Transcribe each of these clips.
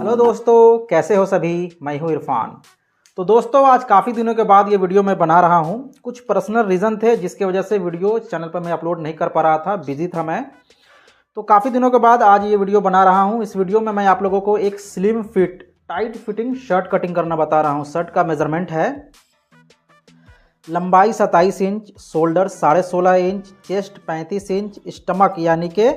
Hello दोस्तों, कैसे हो सभी। मैं हूं इरफान। तो दोस्तों, आज काफ़ी दिनों के बाद ये वीडियो मैं बना रहा हूं। कुछ पर्सनल रीज़न थे जिसके वजह से वीडियो चैनल पर मैं अपलोड नहीं कर पा रहा था, बिजी था मैं। तो काफ़ी दिनों के बाद आज ये वीडियो बना रहा हूं। इस वीडियो में मैं आप लोगों को एक slim fit tight fitting shirt cutting करना बता रहा हूँ। शर्ट का मेजरमेंट है लंबाई 27 inch, shoulder 16.5 inch, chest 35 inch, stomach यानी कि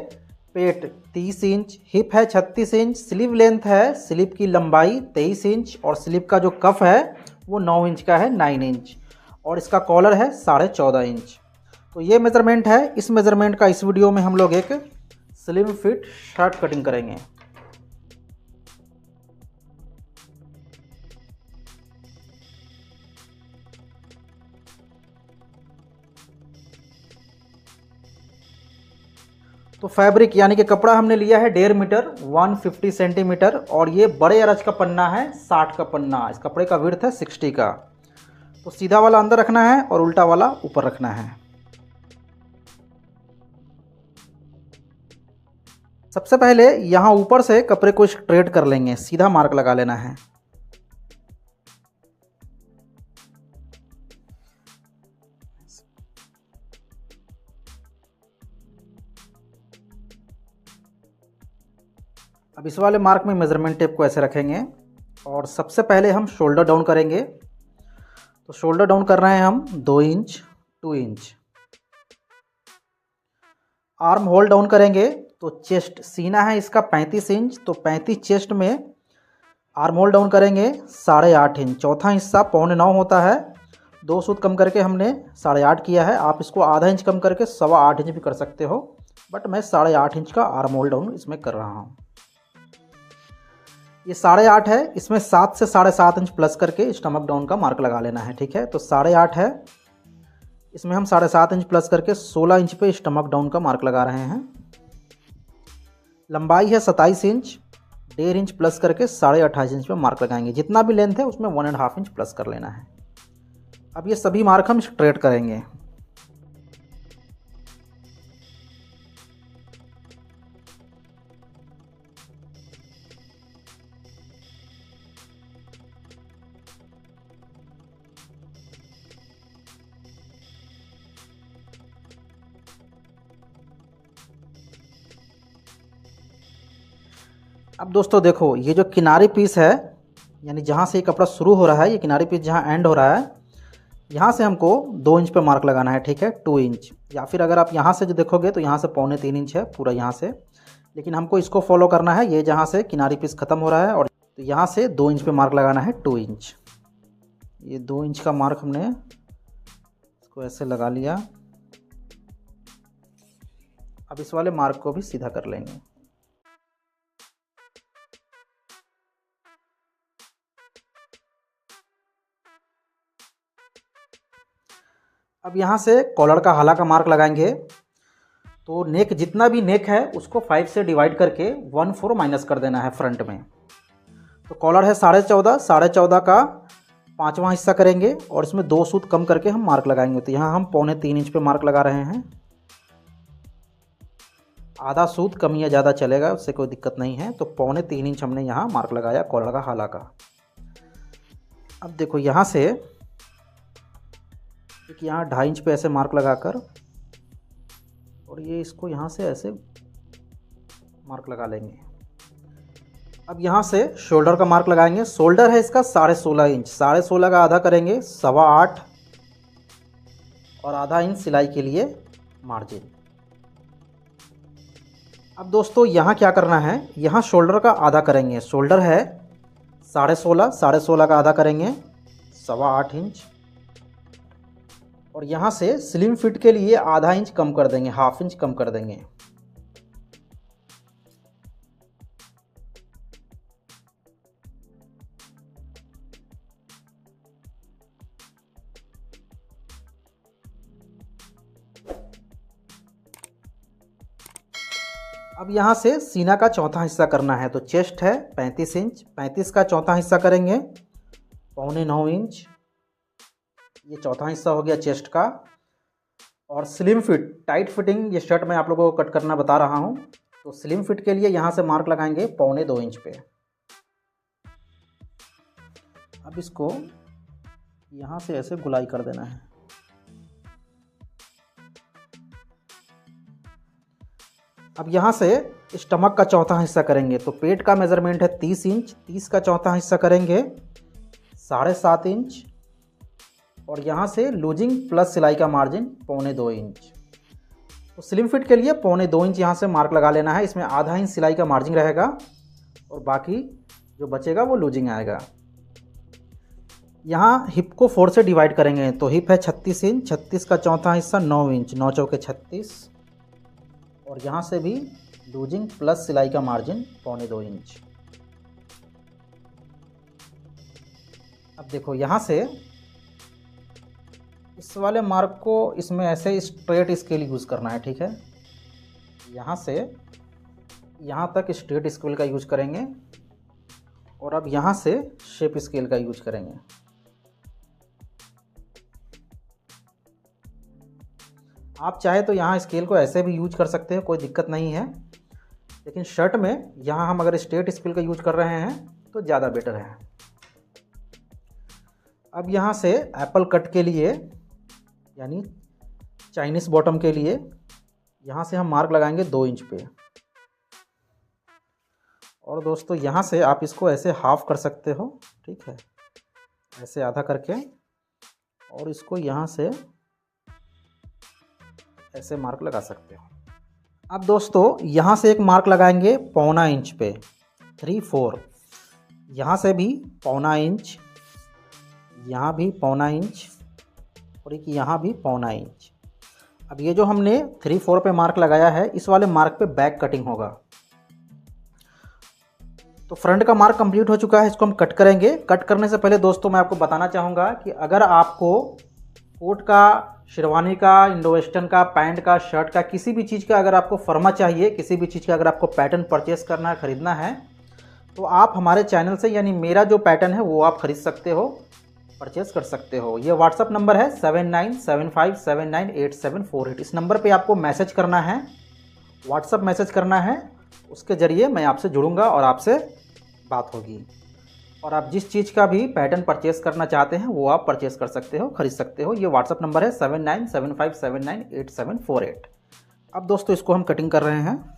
पेट 30 इंच, हिप है 36 इंच, स्लीव लेंथ है, स्लीव की लंबाई 23 इंच और स्लीव का जो कफ है वो 9 इंच का है, 9 इंच, और इसका कॉलर है 14.5 इंच। तो ये मेज़रमेंट है। इस मेज़रमेंट का इस वीडियो में हम लोग एक स्लिम फिट शर्ट कटिंग करेंगे। तो फैब्रिक यानी कि कपड़ा हमने लिया है 1.5 मीटर 150 सेंटीमीटर, और ये बड़े अरज का पन्ना है, 60 का पन्ना। इस कपड़े का विड्थ है 60 का। तो सीधा वाला अंदर रखना है और उल्टा वाला ऊपर रखना है। सबसे पहले यहाँ ऊपर से कपड़े को स्ट्रेट कर लेंगे, सीधा मार्क लगा लेना है। अब इस वाले मार्क में मेज़रमेंट टेप को ऐसे रखेंगे और सबसे पहले हम शोल्डर डाउन करेंगे। तो शोल्डर डाउन कर रहे हैं हम 2 inch 2 inch. Arm hole down करेंगे तो चेस्ट सीना है इसका 35 इंच, तो 35 चेस्ट में आर्म होल डाउन करेंगे 8.5 इंच। चौथा हिस्सा 8.25 होता है, 2 सूत कम करके हमने 8.5 किया है। आप इसको आधा इंच कम करके 8.25 इंच भी कर सकते हो, बट मैं 8.5 इंच का आर्म होल डाउन इसमें कर रहा हूँ। ये 8.5 है, इसमें 7 से 7.5 इंच प्लस करके स्टमक डाउन का मार्क लगा लेना है। ठीक है, तो 8.5 है, इसमें हम 7.5 इंच प्लस करके 16 इंच पे स्टमक डाउन का मार्क लगा रहे हैं। लंबाई है 27 इंच, 1.5 इंच प्लस करके 28.5 इंच पे मार्क लगाएंगे। जितना भी लेंथ है उसमें 1.5 इंच प्लस कर लेना है। अब ये सभी मार्क हम स्ट्रेट करेंगे। अब दोस्तों देखो, ये जो किनारी पीस है, यानी जहाँ से ये कपड़ा शुरू हो रहा है, ये किनारी पीस जहाँ एंड हो रहा है, यहाँ से हमको 2 इंच पे मार्क लगाना है। ठीक है, 2 इंच, या फिर अगर आप यहाँ से जो देखोगे तो यहाँ से 2.25 इंच है पूरा यहाँ से, लेकिन हमको इसको फॉलो करना है। ये जहाँ से किनारी पीस ख़त्म हो रहा है और तो यहाँ से 2 इंच पे मार्क लगाना है, 2 इंच। ये 2 इंच का मार्क हमने इसको ऐसे लगा लिया। अब इस वाले मार्क को भी सीधा कर लेंगे। अब यहाँ से कॉलर का हाला का मार्क लगाएंगे। तो नेक, जितना भी नेक है उसको 5 से डिवाइड करके 1/4 माइनस कर देना है फ्रंट में। तो कॉलर है 14.5, 14.5 का 5वां हिस्सा करेंगे और इसमें 2 सूत कम करके हम मार्क लगाएंगे। तो यहाँ हम 3.25 इंच पे मार्क लगा रहे हैं। आधा सूत कम या ज़्यादा चलेगा, उससे कोई दिक्कत नहीं है। तो 3.25 इंच हमने यहाँ मार्क लगाया कॉलर का हाला का। अब देखो यहाँ से एक यहाँ 2.5 इंच पे ऐसे मार्क लगाकर, और ये इसको यहाँ से ऐसे मार्क लगा लेंगे। अब यहाँ से शोल्डर का मार्क लगाएंगे। शोल्डर है इसका 16.5 इंच, 16.5 का आधा करेंगे 8.25, और आधा इंच सिलाई के लिए मार्जिन। अब दोस्तों यहाँ क्या करना है, यहाँ शोल्डर का आधा करेंगे। शोल्डर है 16.5, 16.5 का आधा करेंगे 8.25 इंच, और यहाँ से स्लिम फिट के लिए आधा इंच कम कर देंगे, 1/2 इंच कम कर देंगे। अब यहाँ से सीना का चौथा हिस्सा करना है। तो चेस्ट है 35 इंच, 35 का चौथा हिस्सा करेंगे 8.25 इंच। ये चौथा हिस्सा हो गया चेस्ट का। और स्लिम फिट टाइट फिटिंग ये शर्ट मैं आप लोगों को कट करना बता रहा हूँ। तो स्लिम फिट के लिए यहाँ से मार्क लगाएंगे 2.25 इंच पे। अब इसको यहाँ से ऐसे गुलाई कर देना है। अब यहाँ से स्टमक का चौथा हिस्सा करेंगे, तो पेट का मेजरमेंट है 30 इंच, 30 का चौथा हिस्सा करेंगे 7.5 इंच, और यहाँ से लूजिंग प्लस सिलाई का मार्जिन 1.25 इंच। तो स्लिम फिट के लिए 1.25 इंच यहाँ से मार्क लगा लेना है। इसमें आधा इंच सिलाई का मार्जिन रहेगा और बाकी जो बचेगा वो लूजिंग आएगा। यहाँ हिप को 4 से डिवाइड करेंगे, तो हिप है 36 इंच, 36 का चौथा हिस्सा 9 इंच, 9 चौके 36, और यहाँ से भी लूजिंग प्लस सिलाई का मार्जिन 1.25 इंच। अब देखो यहाँ से इस वाले मार्क को इसमें ऐसे स्ट्रेट स्केल यूज़ करना है, ठीक है। यहाँ से यहाँ तक स्ट्रेट स्केल का यूज करेंगे और अब यहाँ से शेप स्केल का यूज करेंगे। आप चाहे तो यहाँ स्केल को ऐसे भी यूज कर सकते हैं, कोई दिक्कत नहीं है, लेकिन शर्ट में यहाँ हम अगर स्ट्रेट स्केल का यूज कर रहे हैं तो ज़्यादा बेटर है। अब यहाँ से एप्पल कट के लिए यानी चाइनीज़ बॉटम के लिए यहाँ से हम मार्क लगाएंगे 2 इंच पे। और दोस्तों यहाँ से आप इसको ऐसे हाफ कर सकते हो, ठीक है, ऐसे आधा करके, और इसको यहाँ से ऐसे मार्क लगा सकते हो। अब दोस्तों यहाँ से एक मार्क लगाएंगे 1.25 इंच पे, 3/4, यहाँ से भी 1.25 इंच, यहाँ भी 1.25 इंच, और एक यहाँ भी 1.25 इंच। अब ये जो हमने 3/4 पे मार्क लगाया है, इस वाले मार्क पे बैक कटिंग होगा। तो फ्रंट का मार्क कंप्लीट हो चुका है, इसको हम कट करेंगे। कट करने से पहले दोस्तों मैं आपको बताना चाहूँगा कि अगर आपको कोट का, शेरवानी का, इंडो वेस्टर्न का, पैंट का, शर्ट का, किसी भी चीज़ का अगर आपको फर्मा चाहिए, किसी भी चीज़ का अगर आपको पैटर्न परचेस करना है, ख़रीदना है, तो आप हमारे चैनल से यानी मेरा जो पैटर्न है वो आप ख़रीद सकते हो, परचेस कर सकते हो। ये व्हाट्सअप नंबर है 7975798748। इस नंबर पे आपको मैसेज करना है, व्हाट्सअप मैसेज करना है, उसके ज़रिए मैं आपसे जुड़ूंगा और आपसे बात होगी। और आप जिस चीज़ का भी पैटर्न परचेस करना चाहते हैं वो आप परचेस कर सकते हो, ख़रीद सकते हो। ये व्हाट्सअप नंबर है 7975798748। अब दोस्तों इसको हम कटिंग कर रहे हैं।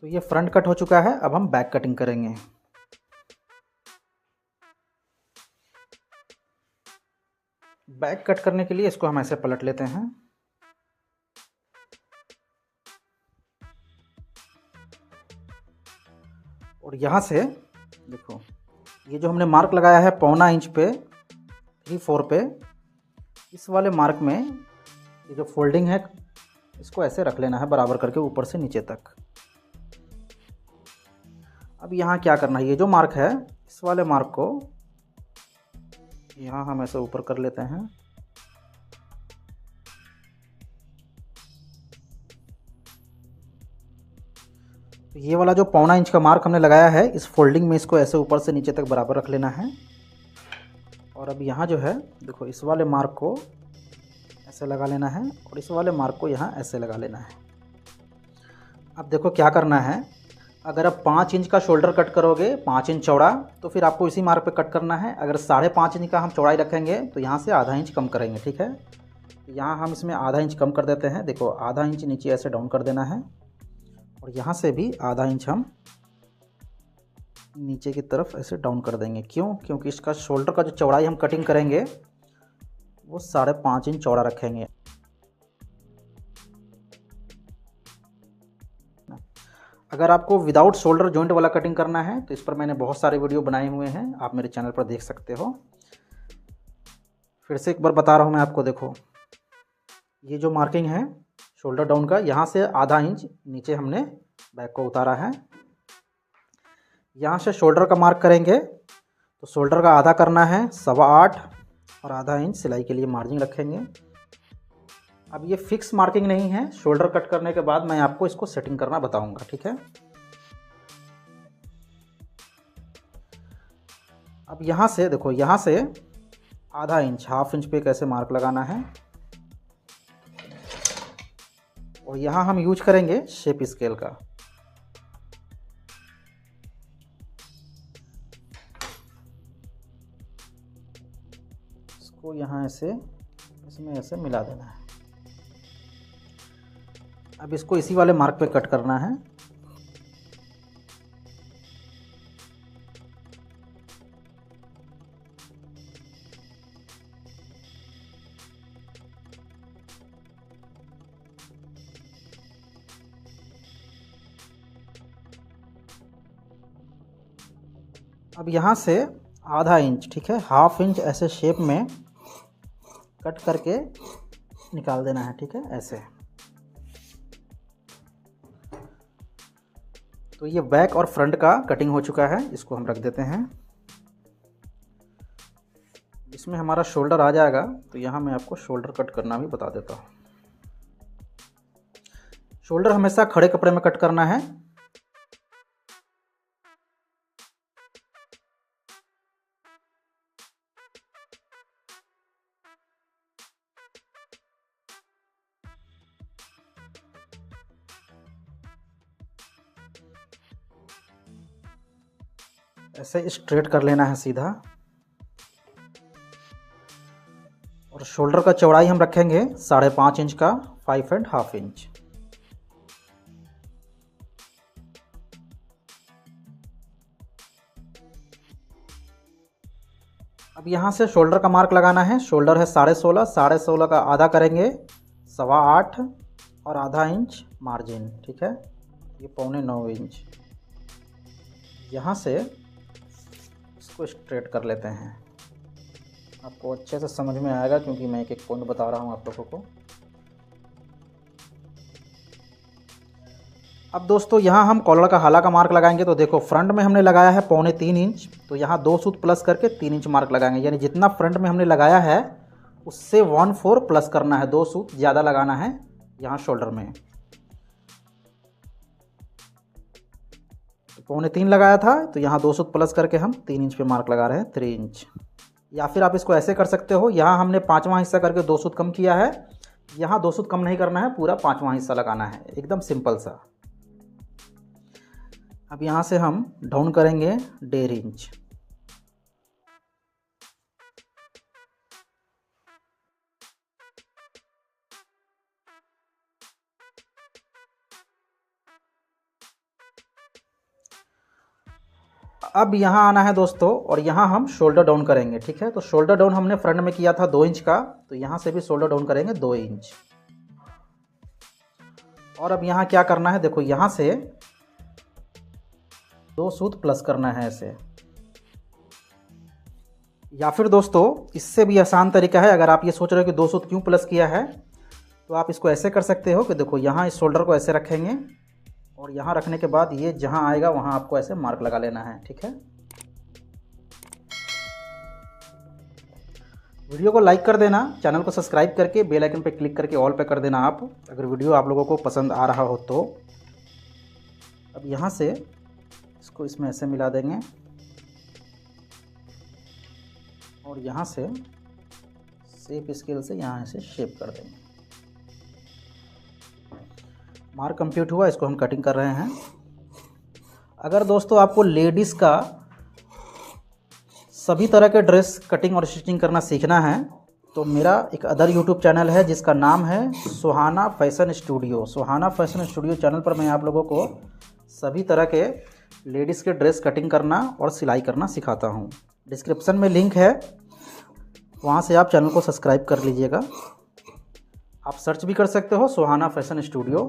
तो ये फ्रंट कट हो चुका है, अब हम बैक कटिंग करेंगे। बैक कट करने के लिए इसको हम ऐसे पलट लेते हैं। और यहाँ से देखो ये जो हमने मार्क लगाया है 1.25 इंच पे, 3/4 पे, इस वाले मार्क में ये जो फोल्डिंग है इसको ऐसे रख लेना है बराबर करके ऊपर से नीचे तक। अब यहाँ क्या करना है, ये जो मार्क है इस वाले मार्क को यहाँ हम ऐसे ऊपर कर लेते हैं। तो ये वाला जो 1.25 इंच का मार्क हमने लगाया है, इस फोल्डिंग में इसको ऐसे ऊपर से नीचे तक बराबर रख लेना है। और अब यहाँ जो है देखो इस वाले मार्क को ऐसे लगा लेना है और इस वाले मार्क को यहाँ ऐसे लगा लेना है। अब देखो क्या करना है, अगर आप 5 इंच का शोल्डर कट करोगे, 5 इंच चौड़ा, तो फिर आपको इसी मार्क पे कट करना है। अगर 5.5 इंच का हम चौड़ाई रखेंगे तो यहाँ से आधा इंच कम करेंगे, ठीक है। यहाँ हम इसमें आधा इंच कम कर देते हैं। देखो आधा इंच नीचे ऐसे डाउन कर देना है और यहाँ से भी आधा इंच हम नीचे की तरफ ऐसे डाउन कर देंगे। क्यों? क्योंकि इसका शोल्डर का जो चौड़ाई हम कटिंग करेंगे वो 5.5 इंच चौड़ा रखेंगे। अगर आपको विदाउट शोल्डर जॉइंट वाला कटिंग करना है तो इस पर मैंने बहुत सारे वीडियो बनाए हुए हैं, आप मेरे चैनल पर देख सकते हो। फिर से एक बार बता रहा हूँ मैं आपको, देखो ये जो मार्किंग है शोल्डर डाउन का, यहाँ से आधा इंच नीचे हमने बैक को उतारा है। यहाँ से शोल्डर का मार्क करेंगे तो शोल्डर का आधा करना है 8.25 और आधा इंच सिलाई के लिए मार्जिन रखेंगे। अब ये फिक्स मार्किंग नहीं है, शोल्डर कट करने के बाद मैं आपको इसको सेटिंग करना बताऊंगा, ठीक है। अब यहाँ से देखो, यहाँ से आधा इंच, हाफ इंच पे कैसे मार्क लगाना है। और यहाँ हम यूज करेंगे शेप स्केल का। इसको यहाँ ऐसे इसमें ऐसे मिला देना है। अब इसको इसी वाले मार्क पे कट करना है। अब यहाँ से आधा इंच, ठीक है, हाफ इंच ऐसे शेप में कट करके निकाल देना है, ठीक है, ऐसे। तो ये बैक और फ्रंट का कटिंग हो चुका है, इसको हम रख देते हैं। इसमें हमारा शोल्डर आ जाएगा, तो यहाँ मैं आपको शोल्डर कट करना भी बता देता हूँ। शोल्डर हमेशा खड़े कपड़े में कट करना है। ऐसे स्ट्रेट कर लेना है सीधा। और शोल्डर का चौड़ाई हम रखेंगे 5.5 इंच का, 5.5 इंच। अब यहाँ से शोल्डर का मार्क लगाना है। शोल्डर है 16.5, 16.5 का आधा करेंगे 8.25 और आधा इंच मार्जिन, ठीक है, ये 8.25 इंच। यहाँ से इसको स्ट्रेट कर लेते हैं। आपको अच्छे से समझ में आएगा क्योंकि मैं एक एक पॉइंट बता रहा हूँ आप लोगों को। अब दोस्तों यहाँ हम कॉलर का हाला का मार्क लगाएंगे। तो देखो, फ्रंट में हमने लगाया है 3.25 इंच, तो यहाँ 2 सूत प्लस करके 3 इंच मार्क लगाएंगे। यानी जितना फ्रंट में हमने लगाया है उससे 1/4 प्लस करना है, 2 सूत ज़्यादा लगाना है यहाँ शोल्डर में। 3.25 लगाया था, तो यहाँ 2 सूत प्लस करके हम 3 इंच पे मार्क लगा रहे हैं, 3 इंच। या फिर आप इसको ऐसे कर सकते हो, यहाँ हमने 5वां हिस्सा करके 2 सूत कम किया है, यहाँ 2 सूत कम नहीं करना है, पूरा 5वां हिस्सा लगाना है, एकदम सिंपल सा। अब यहाँ से हम डाउन करेंगे 1.5 इंच। अब यहाँ आना है दोस्तों, और यहाँ हम शोल्डर डाउन करेंगे, ठीक है। तो शोल्डर डाउन हमने फ्रंट में किया था 2 इंच का, तो यहाँ से भी शोल्डर डाउन करेंगे 2 इंच। और अब यहाँ क्या करना है, देखो, यहाँ से 2 सूत प्लस करना है ऐसे। या फिर दोस्तों इससे भी आसान तरीका है, अगर आप ये सोच रहे हो कि 2 सूत क्यों प्लस किया है, तो आप इसको ऐसे कर सकते हो कि देखो, यहाँ इस शोल्डर को ऐसे रखेंगे और यहाँ रखने के बाद ये जहाँ आएगा वहाँ आपको ऐसे मार्क लगा लेना है, ठीक है। वीडियो को लाइक कर देना, चैनल को सब्सक्राइब करके बेल आइकन पे क्लिक करके ऑल पे कर देना आप, अगर वीडियो आप लोगों को पसंद आ रहा हो तो। अब यहाँ से इसको इसमें ऐसे मिला देंगे और यहाँ से शेप स्केल से यहाँ ऐसे शेप कर देंगे। मार्क कंप्लीट हुआ, इसको हम कटिंग कर रहे हैं। अगर दोस्तों आपको लेडीज़ का सभी तरह के ड्रेस कटिंग और स्टिचिंग करना सीखना है, तो मेरा एक अदर यूट्यूब चैनल है जिसका नाम है सुहाना फैशन स्टूडियो। सुहाना फैशन स्टूडियो चैनल पर मैं आप लोगों को सभी तरह के लेडीज़ के ड्रेस कटिंग करना और सिलाई करना सिखाता हूँ। डिस्क्रिप्शन में लिंक है, वहाँ से आप चैनल को सब्सक्राइब कर लीजिएगा। आप सर्च भी कर सकते हो सुहाना फैशन स्टूडियो।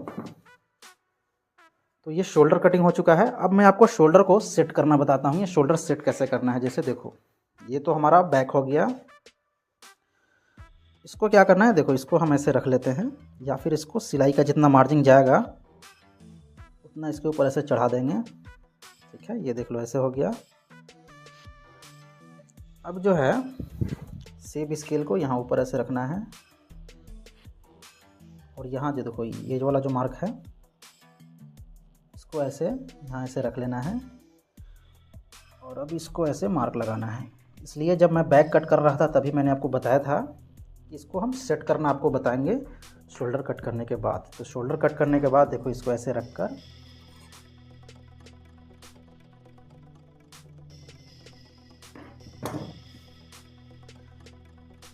तो ये शोल्डर कटिंग हो चुका है। अब मैं आपको शोल्डर को सेट करना बताता हूँ। ये शोल्डर सेट कैसे करना है, जैसे देखो, ये तो हमारा बैक हो गया। इसको क्या करना है, देखो, इसको हम ऐसे रख लेते हैं, या फिर इसको सिलाई का जितना मार्जिन जाएगा उतना इसके ऊपर ऐसे चढ़ा देंगे, ठीक है। ये देख लो, ऐसे हो गया। अब जो है शेप स्केल को यहाँ ऊपर ऐसे रखना है, और यहाँ जो देखो, ये वाला जो मार्क है इसको ऐसे यहाँ ऐसे रख लेना है, और अब इसको ऐसे मार्क लगाना है। इसलिए जब मैं बैक कट कर रहा था तभी मैंने आपको बताया था कि इसको हम सेट करना आपको बताएंगे शोल्डर कट करने के बाद। तो शोल्डर कट करने के बाद देखो इसको ऐसे रख कर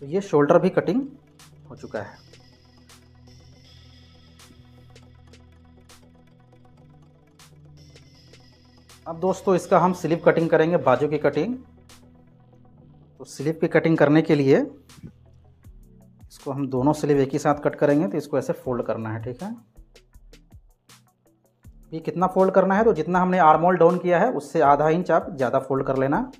तो ये शोल्डर भी कटिंग हो चुका है। अब दोस्तों इसका हम स्लीव कटिंग करेंगे, बाजू की कटिंग। तो स्लीव की कटिंग करने के लिए इसको हम दोनों स्लीव एक ही साथ कट करेंगे। तो इसको ऐसे फोल्ड करना है, ठीक है। ये कितना फोल्ड करना है, तो जितना हमने आर्म होल डाउन किया है उससे आधा इंच आप ज़्यादा फोल्ड कर लेना।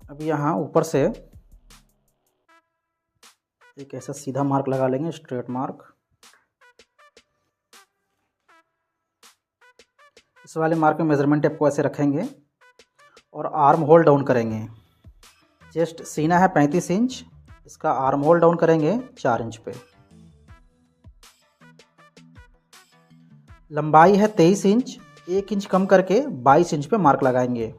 अब यहाँ ऊपर से एक ऐसा सीधा मार्क लगा लेंगे, स्ट्रेट मार्क। इस वाले मार्क में मेजरमेंट टेप को ऐसे रखेंगे और आर्म होल डाउन करेंगे। चेस्ट सीना है 35 इंच, इसका आर्म होल डाउन करेंगे 4 इंच पे। लंबाई है 23 इंच, 1 इंच कम करके 22 इंच पे मार्क लगाएंगे।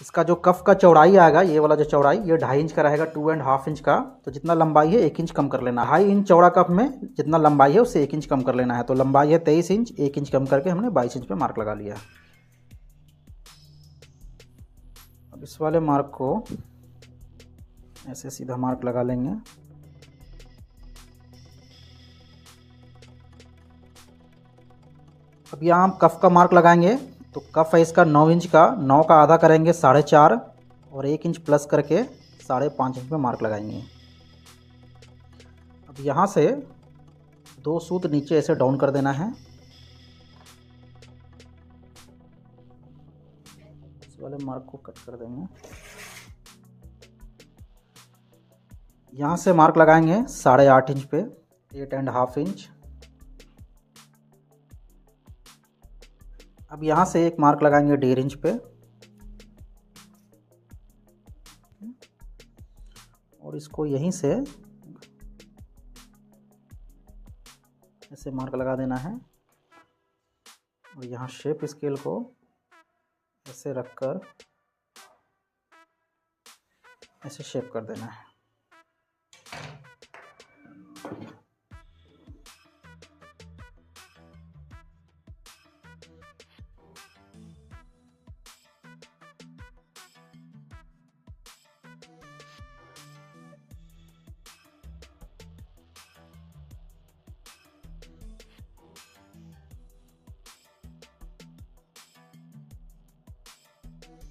इसका जो कफ का चौड़ाई आएगा, ये वाला जो चौड़ाई, ये 2.5 इंच का रहेगा, 2.5 इंच का। तो जितना लंबाई है 1 इंच कम कर लेना। 2.5 इंच चौड़ा कफ में जितना लंबाई है उससे 1 इंच कम कर लेना है। तो लंबाई है 23 इंच, 1 इंच कम करके हमने 22 इंच पे मार्क लगा लिया। अब इस वाले मार्क को ऐसे सीधा मार्क लगा लेंगे। अब यहाँ हम कफ का मार्क लगाएंगे। तो कफ है इसका 9 इंच का, 9 का आधा करेंगे 4.5 और 1 इंच प्लस करके 5.5 इंच में मार्क लगाएंगे। अब यहाँ से 2 सूत नीचे ऐसे डाउन कर देना है। इस वाले मार्क को कट कर देंगे। यहाँ से मार्क लगाएंगे 8.5 इंच पे, 8.5 इंच। अब यहाँ से एक मार्क लगाएंगे 1.5 इंच पे और इसको यहीं से ऐसे मार्क लगा देना है। और यहाँ शेप स्केल को ऐसे रखकर ऐसे शेप कर देना है।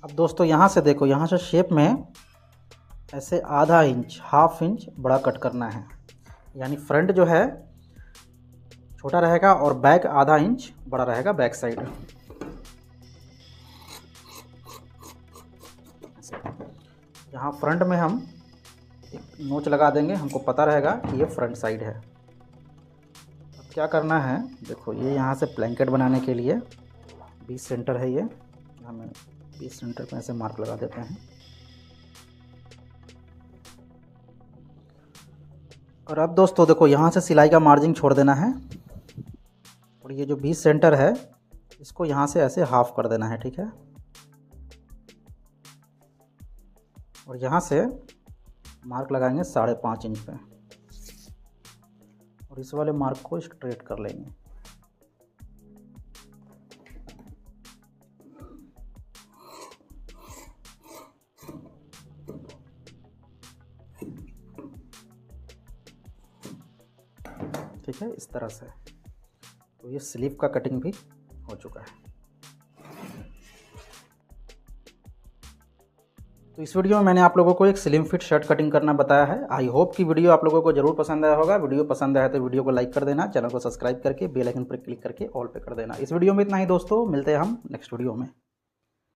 अब दोस्तों यहाँ से देखो, यहाँ से शेप में ऐसे आधा इंच, 1/2 इंच बड़ा कट करना है। यानी फ्रंट जो है छोटा रहेगा और बैक आधा इंच बड़ा रहेगा बैक साइड। यहाँ फ्रंट में हम एक नोच लगा देंगे, हमको पता रहेगा कि ये फ्रंट साइड है। अब क्या करना है, देखो ये यहाँ से ब्लैंकेट बनाने के लिए 20 सेंटर है, ये हमें 20 सेंटर पे ऐसे मार्क लगा देते हैं। और अब दोस्तों देखो, यहाँ से सिलाई का मार्जिन छोड़ देना है और ये जो 20 सेंटर है इसको यहाँ से ऐसे हाफ कर देना है, ठीक है। और यहाँ से मार्क लगाएंगे 5.5 इंच पे और इस वाले मार्क को स्ट्रेट कर लेंगे। ठीक है, इस तरह से। तो ये स्लीव का कटिंग भी हो चुका है। तो इस वीडियो में मैंने आप लोगों को एक स्लिम फिट शर्ट कटिंग करना बताया है। आई होप कि वीडियो आप लोगों को जरूर पसंद आया होगा। वीडियो पसंद आया तो वीडियो को लाइक कर देना, चैनल को सब्सक्राइब करके बेल आइकन पर क्लिक करके ऑल पे कर देना। इस वीडियो में इतना ही दोस्तों, मिलते हैं हम नेक्स्ट वीडियो में।